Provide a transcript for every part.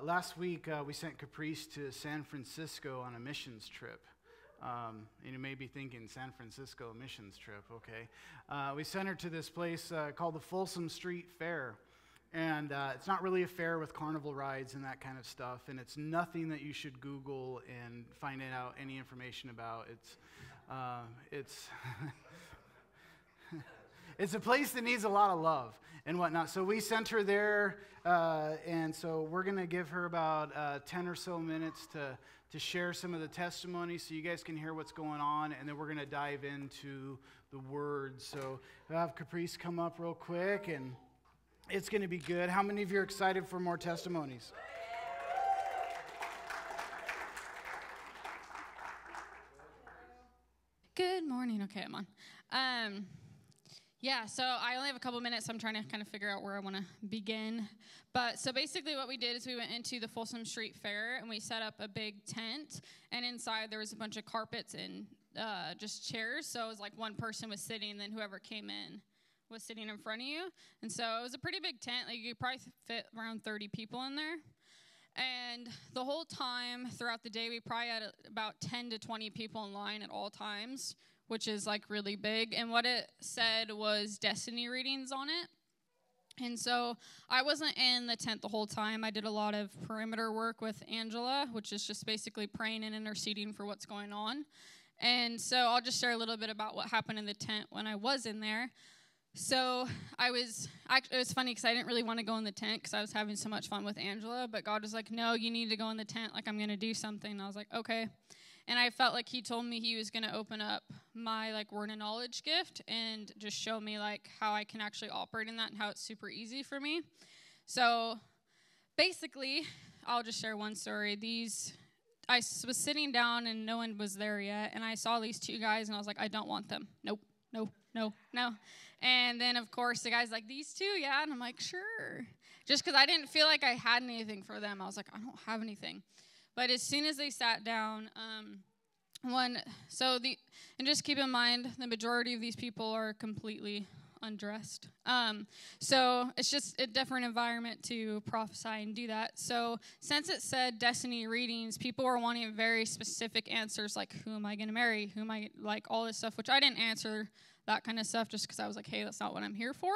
Last week, we sent Caprice to San Francisco on a missions trip. And you may be thinking, San Francisco missions trip, okay. We sent her to this place called the Folsom Street Fair. And it's not really a fair with carnival rides and that kind of stuff. And it's nothing that you should Google and find out any information about. It's it's a place that needs a lot of love and whatnot. So we sent her there, and so we're going to give her about 10 or so minutes to share some of the testimonies so you guys can hear what's going on, and then we're going to dive into the Word. So I'll have Caprice come up real quick, and it's going to be good. How many of you are excited for more testimonies? Good morning. Okay, I'm on. Yeah, so I only have a couple minutes. So I'm trying to kind of figure out where I want to begin. But so basically what we did is we went into the Folsom Street Fair, and we set up a big tent. And inside there was a bunch of carpets and just chairs. So it was like one person was sitting, and then whoever came in was sitting in front of you. And so it was a pretty big tent. Like you could probably fit around 30 people in there. And the whole time throughout the day, we probably had about 10 to 20 people in line at all times, which is like really big. And what it said was destiny readings on it. And so I wasn't in the tent the whole time. I did a lot of perimeter work with Angela, which is just basically praying and interceding for what's going on. And so I'll just share a little bit about what happened in the tent when I was in there. So it was funny because I didn't really want to go in the tent because I was having so much fun with Angela, but God was like, no, you need to go in the tent, like I'm going to do something. And I was like, okay. And I felt like he told me he was going to open up my like word of knowledge gift and just show me like how I can actually operate in that and how it's super easy for me. So basically, I'll just share one story. I was sitting down and no one was there yet, and I saw these two guys and I was like, I don't want them. Nope. No. And then, of course, the guy's like, these two, yeah? And I'm like, sure. Just because I didn't feel like I had anything for them. I was like, I don't have anything. But as soon as they sat down, and just keep in mind, the majority of these people are completely undressed. So it's just a different environment to prophesy and do that. So since it said destiny readings, people were wanting very specific answers, like who am I going to marry? Who am I, like all this stuff, which I didn't answer that kind of stuff just because I was like, hey, that's not what I'm here for.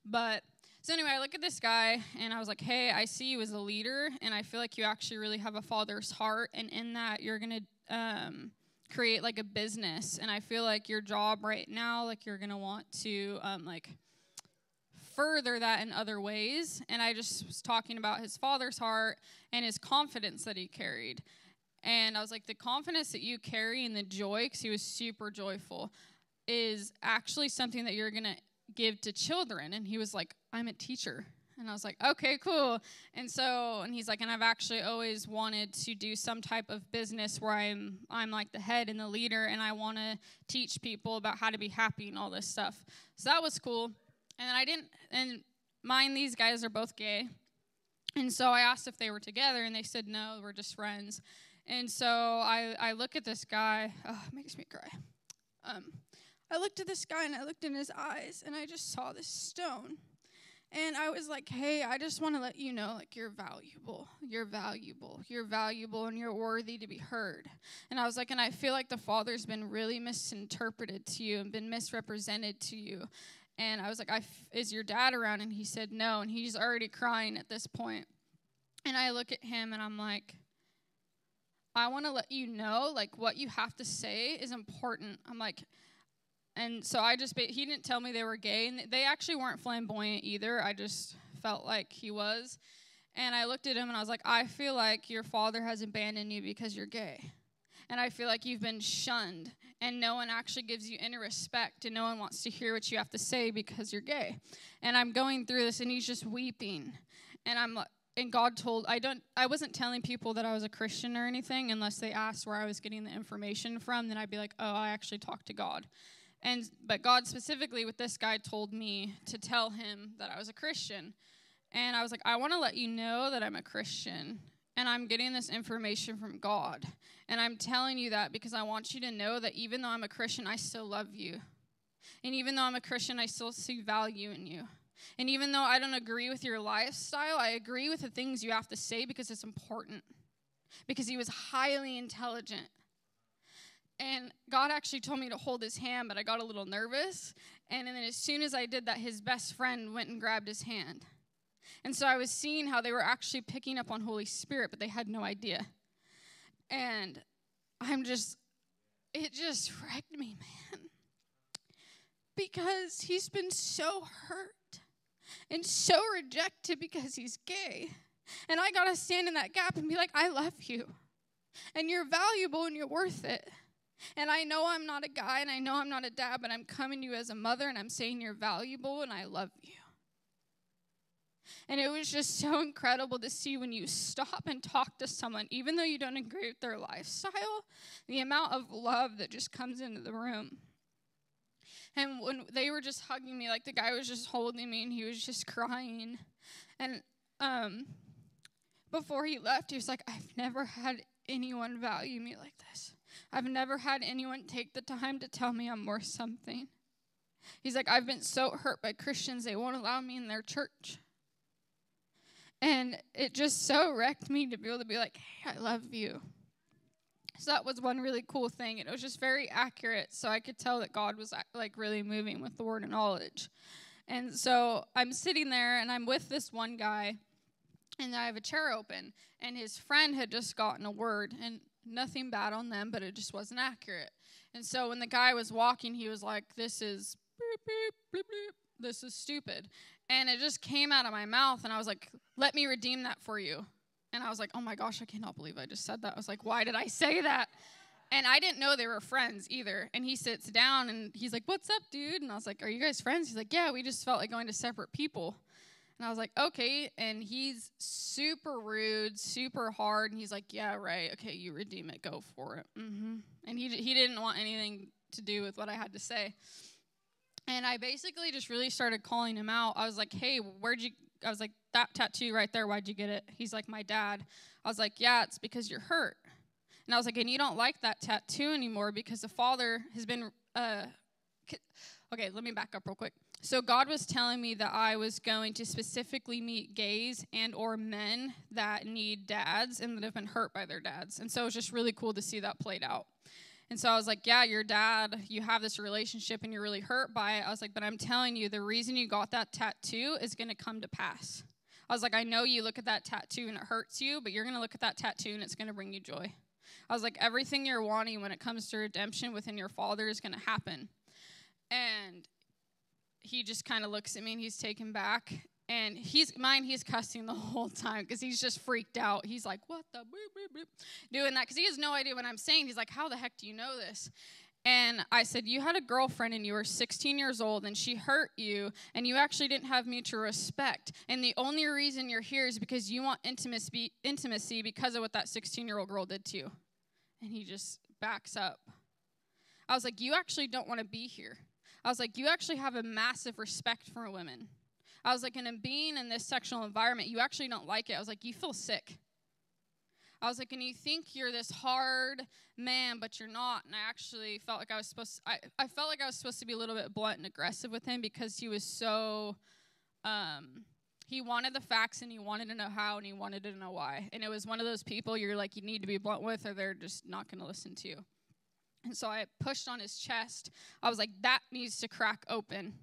But so anyway, I look at this guy and I was like, hey, I see you as a leader, and I feel like you actually really have a father's heart, and in that you're going to create like a business, and I feel like your job right now, like you're gonna want to like further that in other ways. And I just was talking about his father's heart and his confidence that he carried, and I was like, the confidence that you carry and the joy, because he was super joyful, is actually something that you're gonna give to children. And he was like, I'm a teacher. And I was like, okay, cool. And he's like, and I've actually always wanted to do some type of business where I'm like the head and the leader, and I want to teach people about how to be happy and all this stuff. So that was cool. And these guys are both gay. And so I asked if they were together, and they said, no, we're just friends. And so I look at this guy. Oh, it makes me cry. I looked at this guy, and I looked in his eyes, and I just saw this stone. And I was like, hey, I just want to let you know, like, you're valuable, and you're worthy to be heard. And I was like, and I feel like the Father's been really misinterpreted to you and been misrepresented to you. And I was like, is your dad around? And he said no, and he's already crying at this point. And I look at him, and I'm like, I want to let you know, like, what you have to say is important. I'm like, and so he didn't tell me they were gay, and they actually weren't flamboyant either. I just felt like he was. And I looked at him, and I was like, I feel like your father has abandoned you because you're gay. And I feel like you've been shunned, and no one actually gives you any respect, and no one wants to hear what you have to say because you're gay. And I'm going through this, and he's just weeping. And God told, I wasn't telling people that I was a Christian or anything unless they asked where I was getting the information from. Then I'd be like, oh, I actually talked to God. But God specifically with this guy told me to tell him that I was a Christian. And I was like, I want to let you know that I'm a Christian. And I'm getting this information from God. And I'm telling you that because I want you to know that even though I'm a Christian, I still love you. And even though I'm a Christian, I still see value in you. And even though I don't agree with your lifestyle, I agree with the things you have to say because it's important. Because he was highly intelligent. And God actually told me to hold his hand, but I got a little nervous. And then as soon as I did that, his best friend went and grabbed his hand. And so I was seeing how they were actually picking up on Holy Spirit, but they had no idea. And it just wrecked me, man. Because he's been so hurt and so rejected because he's gay. And I got to stand in that gap and be like, I love you. And you're valuable and you're worth it. And I know I'm not a guy and I know I'm not a dad, but I'm coming to you as a mother and I'm saying you're valuable and I love you. And it was just so incredible to see when you stop and talk to someone, even though you don't agree with their lifestyle, the amount of love that just comes into the room. And when they were just hugging me, like the guy was just holding me and he was just crying. And before he left, he was like, I've never had anyone value me like this. I've never had anyone take the time to tell me I'm worth something. He's like, I've been so hurt by Christians, they won't allow me in their church. And it just so wrecked me to be able to be like, hey, I love you. So that was one really cool thing. It was just very accurate, so I could tell that God was like really moving with the word of knowledge. And so I'm sitting there, and I'm with this one guy, and I have a chair open, and his friend had just gotten a word, and nothing bad on them, but it just wasn't accurate. And so when the guy was walking, he was like, this is beep, beep, beep, beep. This is stupid. And it just came out of my mouth, and I was like, let me redeem that for you. And I was like, oh my gosh, I cannot believe I just said that. I was like, why did I say that? And I didn't know they were friends either. And he sits down, and he's like, what's up, dude? And I was like, are you guys friends? He's like, yeah, we just felt like going to separate people. And I was like, okay. And he's super rude, super hard. And he's like, yeah, right. Okay, you redeem it. Go for it. Mm-hmm. And he didn't want anything to do with what I had to say. And I basically just really started calling him out. I was like, hey, I was like, that tattoo right there, why'd you get it? He's like, my dad. I was like, yeah, it's because you're hurt. And I was like, and you don't like that tattoo anymore because the father has been, okay, let me back up real quick. So God was telling me that I was going to specifically meet gays and or men that need dads and that have been hurt by their dads. And so it was just really cool to see that played out. And so I was like, yeah, your dad, you have this relationship and you're really hurt by it. I was like, but I'm telling you, the reason you got that tattoo is going to come to pass. I was like, I know you look at that tattoo and it hurts you, but you're going to look at that tattoo and it's going to bring you joy. I was like, everything you're wanting when it comes to redemption within your father is going to happen. And he just kind of looks at me and he's taken back. And he's cussing the whole time because he's just freaked out. He's like, what the boop, boop, boop, doing that because he has no idea what I'm saying. He's like, how the heck do you know this? And I said, you had a girlfriend and you were 16 years old and she hurt you and you actually didn't have mutual respect. And the only reason you're here is because you want intimacy because of what that 16-year-old girl did to you. And he just backs up. I was like, you actually don't want to be here. I was like, you actually have a massive respect for women. I was like, and in being in this sexual environment, you actually don't like it. I was like, you feel sick. I was like, and you think you're this hard man, but you're not. And I actually felt like I felt like I was supposed to be a little bit blunt and aggressive with him because he was so, he wanted the facts and he wanted to know how and he wanted to know why. And it was one of those people you're like, you need to be blunt with or they're just not going to listen to you. And so I pushed on his chest. I was like, that needs to crack open.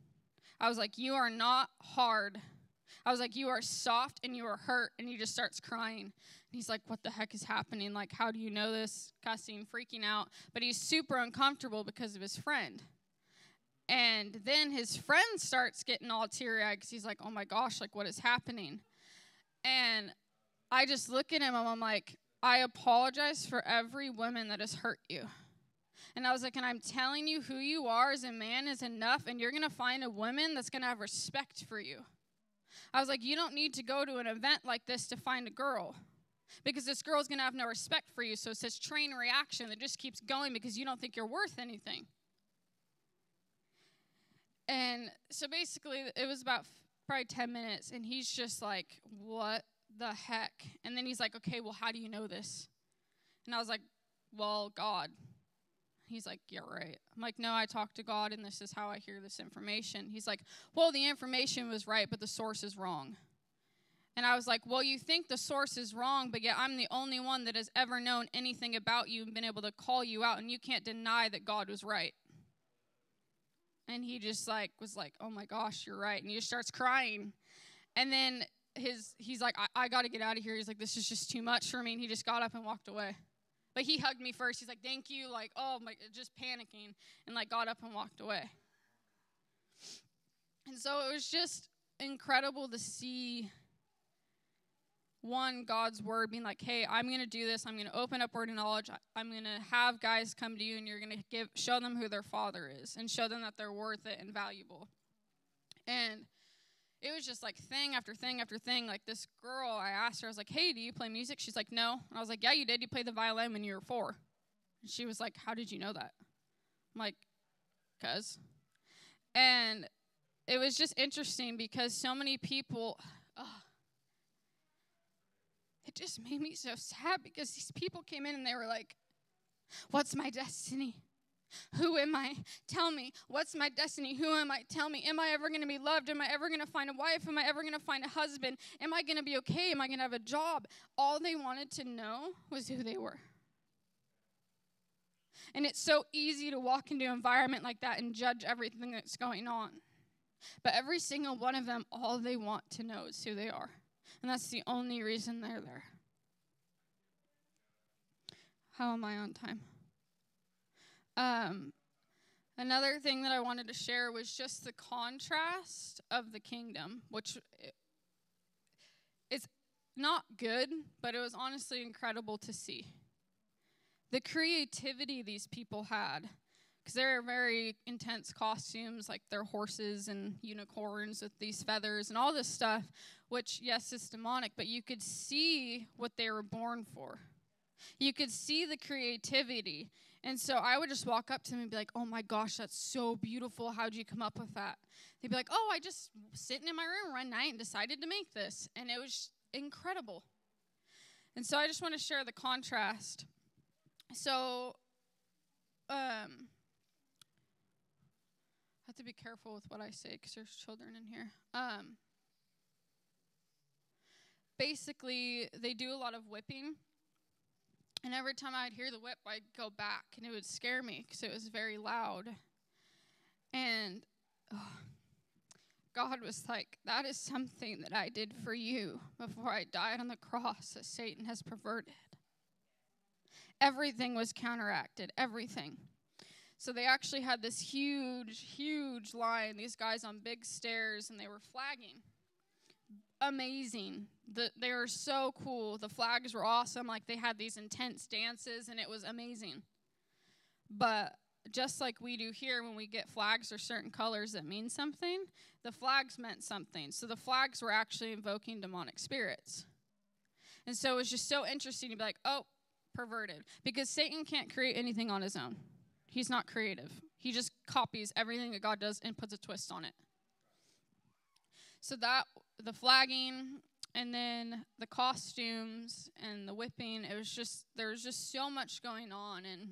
I was like, you are not hard. I was like, you are soft and you are hurt. And he just starts crying. And he's like, what the heck is happening? Like, how do you know this? Cussing, freaking out. But he's super uncomfortable because of his friend. And then his friend starts getting all teary-eyed because he's like, oh my gosh, like what is happening? And I just look at him and I'm like, I apologize for every woman that has hurt you. And I was like, and I'm telling you who you are as a man is enough, and you're going to find a woman that's going to have respect for you. I was like, you don't need to go to an event like this to find a girl, because this girl's going to have no respect for you. So it's this train reaction that just keeps going because you don't think you're worth anything. And so basically, it was about probably 10 minutes, and he's just like, what the heck? And then he's like, okay, well, how do you know this? And I was like, well, God. He's like, yeah, right. I'm like, no, I talked to God, and this is how I hear this information. He's like, well, the information was right, but the source is wrong. And I was like, well, you think the source is wrong, but yet I'm the only one that has ever known anything about you and been able to call you out, and you can't deny that God was right. And he just was like, oh my gosh, you're right. And he just starts crying. And then he's like, I got to get out of here. He's like, this is just too much for me. And he just got up and walked away. But he hugged me first. He's like, thank you. Like, oh my, just panicking. And got up and walked away. And so it was just incredible to see, one, God's word being like, hey, I'm going to do this. I'm going to open up word of knowledge. I'm going to have guys come to you, and you're going to show them who their father is and show them that they're worth it and valuable. And it was just thing after thing after thing. This girl, I asked her, I was like, hey, do you play music? She's like, no. And I was like, yeah, you did. You played the violin when you were 4. And she was like, how did you know that? I'm like, 'cause. And it was just interesting because so many people, it just made me so sad because these people came in and they were like, what's my destiny? Who am I? Tell me. What's my destiny? Who am I? Tell me. Am I ever going to be loved? Am I ever going to find a wife? Am I ever going to find a husband? Am I going to be okay? Am I going to have a job? All they wanted to know was who they were. And it's so easy to walk into an environment like that and judge everything that's going on. But every single one of them, all they want to know is who they are. And that's the only reason they're there. How am I on time? Another thing that I wanted to share was just the contrast of the kingdom, which is not good, but it was honestly incredible to see. The creativity these people had, because they're very intense costumes, like their horses and unicorns with these feathers and all this stuff, which, yes, is demonic, but you could see what they were born for. You could see the creativity. And so I would just walk up to them and be like, oh my gosh, that's so beautiful. How'd you come up with that? They'd be like, oh, I just sitting in my room one night and decided to make this. And it was incredible. And so I just want to share the contrast. So I have to be careful with what I say because there's children in here. Basically, they do a lot of whipping. And every time I'd hear the whip, I'd go back, and it would scare me because it was very loud. And God was like, that is something that I did for you before I died on the cross that Satan has perverted. Everything was counteracted, everything. So they actually had this huge, huge line, these guys on big stairs, and they were flagging. Amazing. They were so cool. The flags were awesome. They had these intense dances, and it was amazing. But just like we do here when we get flags or certain colors that mean something, the flags meant something. So the flags were actually invoking demonic spirits. And so it was just so interesting to be like, oh, perverted. Because Satan can't create anything on his own. He's not creative. He just copies everything that God does and puts a twist on it. So that, the flagging, and then the costumes and the whipping, there was just so much going on. And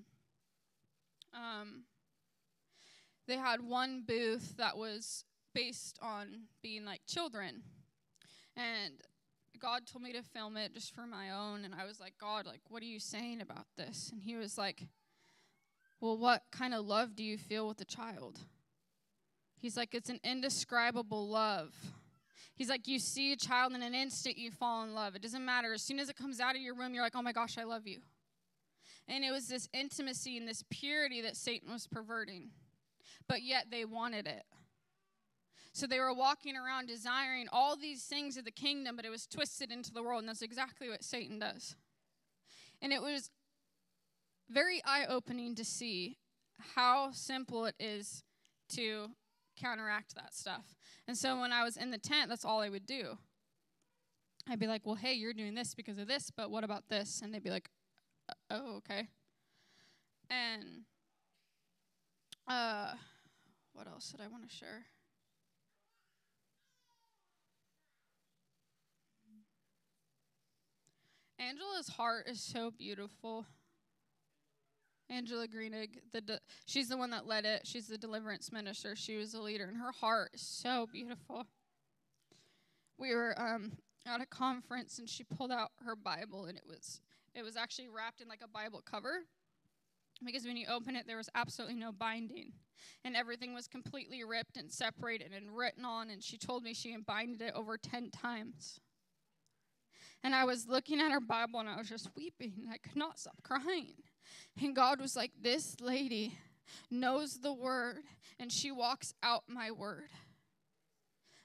they had one booth that was based on being like children. And God told me to film it just for my own. And I was like, God, what are you saying about this? And he was like, well, what kind of love do you feel with a child? He's like, it's an indescribable love. He's like, you see a child in an instant, you fall in love. It doesn't matter. As soon as it comes out of your room, you're like, oh my gosh, I love you. And it was this intimacy and this purity that Satan was perverting. But yet they wanted it. So they were walking around desiring all these things of the kingdom, but it was twisted into the world. And that's exactly what Satan does. And it was very eye-opening to see how simple it is to counteract that stuff. And so when I was in the tent, that's all I would do. I'd be like, well, hey, you're doing this because of this, but what about this? And they'd be like, oh, okay. And what else did I want to share? Angela's heart is so beautiful. Angela Greenig, she's the one that led it. She's the deliverance minister. She was a leader, and her heart is so beautiful. We were at a conference, and she pulled out her Bible, and it was actually wrapped in like a Bible cover, because when you open it, there was absolutely no binding, and everything was completely ripped and separated and written on, and she told me she binded it over 10 times. And I was looking at her Bible, and I was just weeping, and I could not stop crying. And God was like, this lady knows the word, and she walks out my word.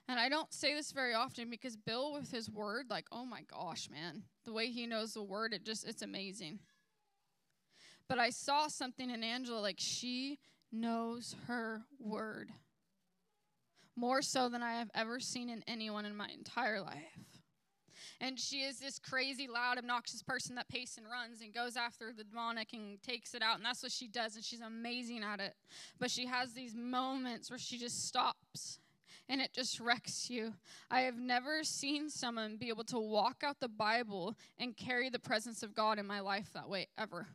And I don't say this very often, because Bill with his word, like, oh my gosh, man, the way he knows the word, it's amazing. But I saw something in Angela, like she knows her word more so than I have ever seen in anyone in my entire life. And she is this crazy, loud, obnoxious person that paces and runs and goes after the demonic and takes it out. And that's what she does, and she's amazing at it. But she has these moments where she just stops, and it just wrecks you. I have never seen someone be able to walk out the Bible and carry the presence of God in my life that way, ever.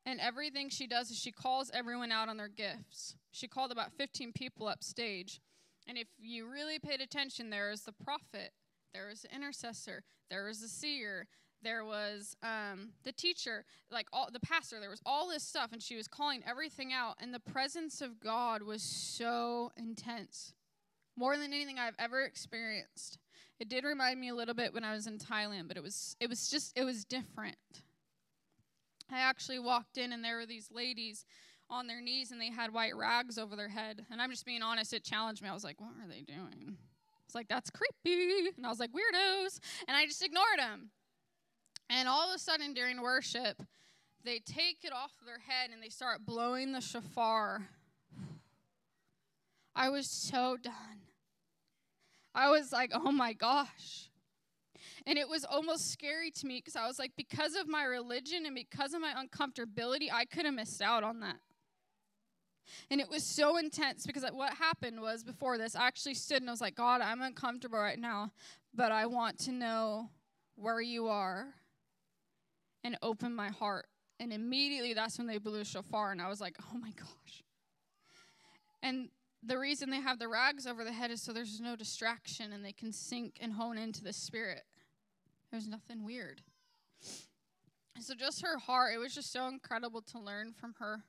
And everything she does is she calls everyone out on their gifts. She called about 15 people upstage. And if you really paid attention, there was the prophet, there was the intercessor, there was the seer, there was the teacher, like the pastor. There was all this stuff, and she was calling everything out. And the presence of God was so intense, more than anything I've ever experienced. It did remind me a little bit when I was in Thailand, but it was different. I actually walked in, and there were these ladies on their knees, and they had white rags over their head. And I'm just being honest, it challenged me. I was like, what are they doing? It's like, that's creepy. And I was like, weirdos. And I just ignored them. And all of a sudden during worship, they take it off their head, and they start blowing the shofar. I was so done. I was like, oh my gosh. And it was almost scary to me, because I was like, because of my religion and because of my uncomfortability, I could have missed out on that. And it was so intense, because what happened was, before this, I actually stood and I was like, God, I'm uncomfortable right now, but I want to know where you are, and open my heart. And immediately that's when they blew shofar, and I was like, oh my gosh. And the reason they have the rags over the head is so there's no distraction, and they can sink and hone into the spirit. There's nothing weird. So just her heart, it was just so incredible to learn from her.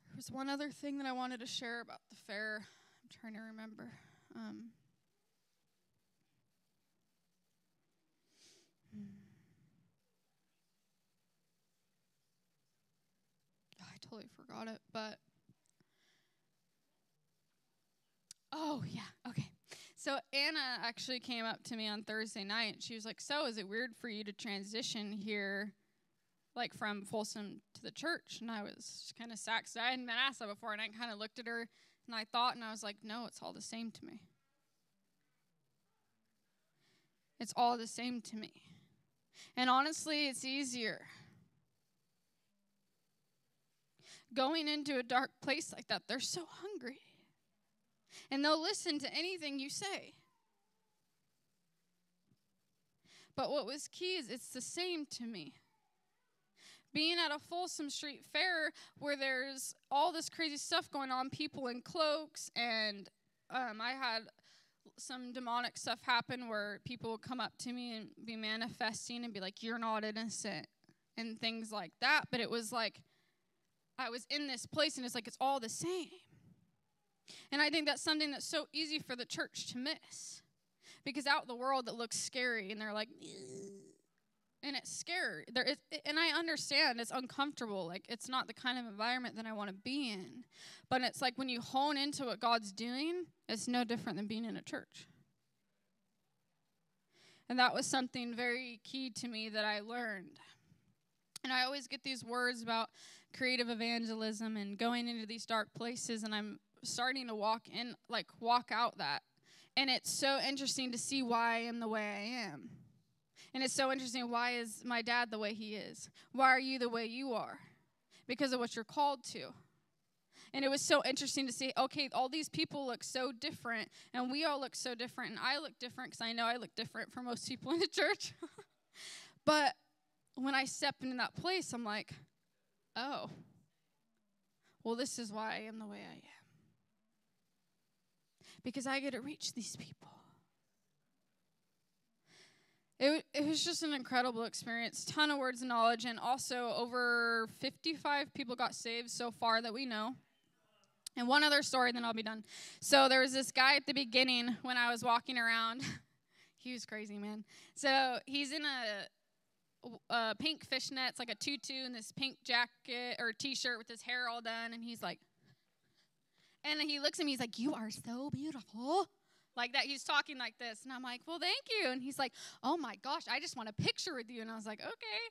There was one other thing that I wanted to share about the fair. I'm trying to remember. I totally forgot it, but oh, yeah, okay. So Anna actually came up to me on Thursday night. She was like, so is it weird for you to transition here, like from Folsom to the church? And I was kind of sad, because I hadn't been asked that before, and I kind of looked at her, and I thought, and I was like, no, it's all the same to me. It's all the same to me. And honestly, it's easier. Going into a dark place like that, they're so hungry. And they'll listen to anything you say. But what was key is it's the same to me. Being at a Folsom Street fair where there's all this crazy stuff going on, people in cloaks, and I had some demonic stuff happen where people would come up to me and be manifesting and be like, you're not innocent, and things like that. But it was like, I was in this place, and it's like, it's all the same. And I think that's something that's so easy for the church to miss. Because out in the world, it looks scary, and they're like, and it's scary. And I understand it's uncomfortable. Like, it's not the kind of environment that I want to be in. But it's like when you hone into what God's doing, it's no different than being in a church. And that was something very key to me that I learned. And I always get these words about creative evangelism and going into these dark places, and I'm starting to walk out that. And it's so interesting to see why I am the way I am. And it's so interesting, why is my dad the way he is? Why are you the way you are? Because of what you're called to. And it was so interesting to see, okay, all these people look so different, and we all look so different, and I look different, because I know I look different from most people in the church. But when I step into that place, I'm like, oh, well, this is why I am the way I am. Because I get to reach these people. It was just an incredible experience. Ton of words of knowledge, and also over 55 people got saved so far that we know. And one other story, then I'll be done. So there was this guy at the beginning when I was walking around. He was crazy, man. So he's in a pink fishnets, like a tutu, and this pink jacket or T-shirt with his hair all done, and he's like, and he looks at me, he's like, "You are so beautiful." Like that, he's talking like this. And I'm like, "Well, thank you." And he's like, "Oh my gosh, I just want a picture with you." And I was like, "Okay."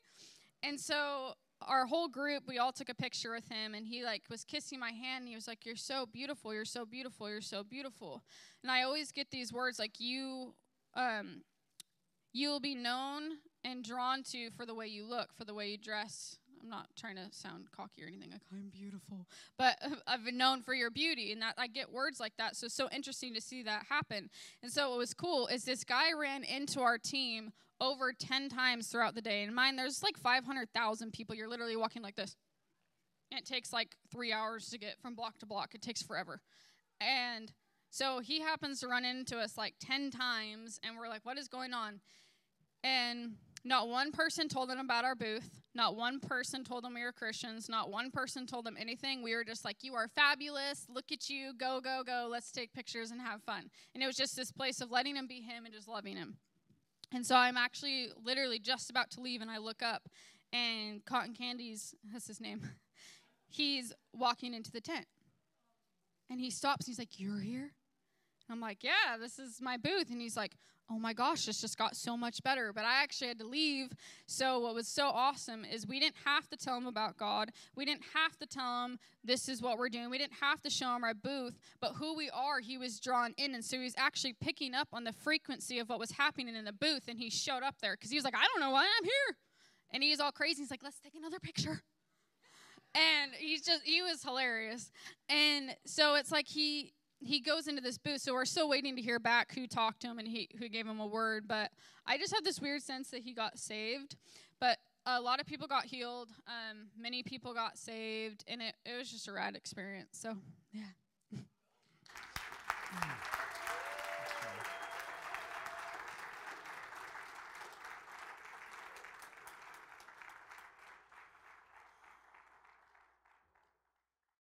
And so our whole group, we all took a picture with him, and he like was kissing my hand, and he was like, "You're so beautiful, you're so beautiful, you're so beautiful." And I always get these words like, you'll be known and drawn to for the way you look, for the way you dress. I'm not trying to sound cocky or anything, like I'm beautiful, but I've been known for your beauty, and that I get words like that. So it's so interesting to see that happen. And so what was cool is this guy ran into our team over 10 times throughout the day. And mine, there's like 500,000 people. You're literally walking like this. And it takes like 3 hours to get from block to block. It takes forever. And so he happens to run into us like 10 times, and we're like, what is going on? And not one person told him about our booth. Not one person told him we were Christians. Not one person told him anything. We were just like, "You are fabulous. Look at you. Go, go, go. Let's take pictures and have fun." And it was just this place of letting him be him and just loving him. And so I'm actually literally just about to leave, and I look up, and Cotton Candy's, that's his name, he's walking into the tent. And he stops, and he's like, "You're here?" And I'm like, "Yeah, this is my booth." And he's like, "Oh my gosh, this just got so much better." But I actually had to leave. So what was so awesome is we didn't have to tell him about God. We didn't have to tell him this is what we're doing. We didn't have to show him our booth. But who we are, he was drawn in. And so he was actually picking up on the frequency of what was happening in the booth. And he showed up there because he was like, "I don't know why I'm here." And he was all crazy. He's like, "Let's take another picture." And he was hilarious. And so it's like he goes into this booth, so we're still waiting to hear back who talked to him and who gave him a word. But I just have this weird sense that he got saved. But a lot of people got healed. Many people got saved. And it was just a rad experience. So, yeah.